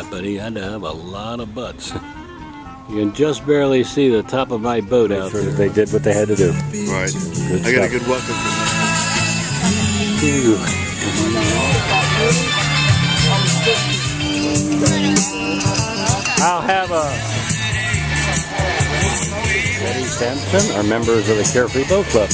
lot, but he had to have a lot of butts. You can just barely see the top of my boat out there. They did what they had to do. Right. I got a good weapon for that. I'll have a Eddie Sampson are members of the Carefree Boat Club.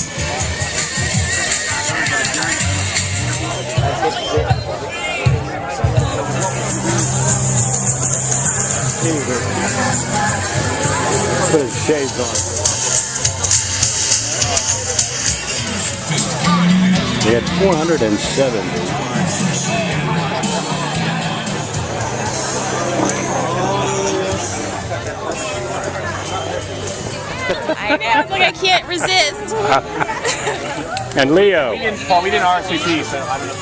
Put his shades on. He had 470. I know. It's like I can't resist. And Leo. We didn't RSVP, so I don't know.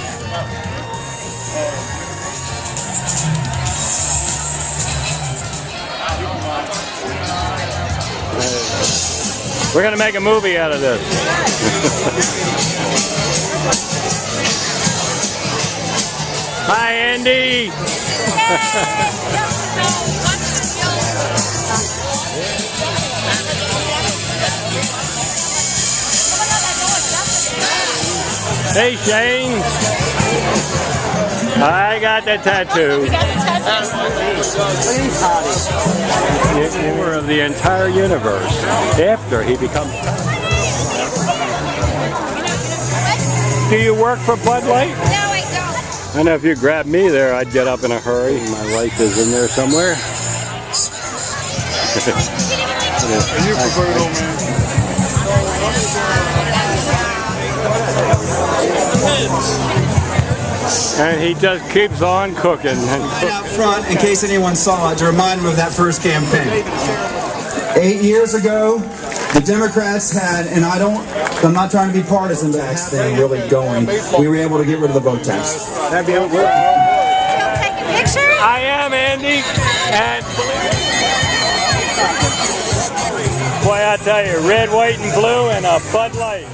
We're going to make a movie out of this. Hi, Andy. Hey, Shane. I got the tattoo. Humor of the entire universe after he becomes. Do you work for Bud Light? No, I don't. I know if you grabbed me there, I'd get up in a hurry. My wife is in there somewhere. And you prefer it, old man? And he just keeps on cooking. Out front, in case anyone saw it, to remind them of that first campaign. 8 years ago, the Democrats had, and I'm not trying to be partisan, but that's thing really going. We were able to get rid of the boat tax. That'd be Take a picture? I am Andy, and boy, I tell you, red, white, and blue, and a Bud Light.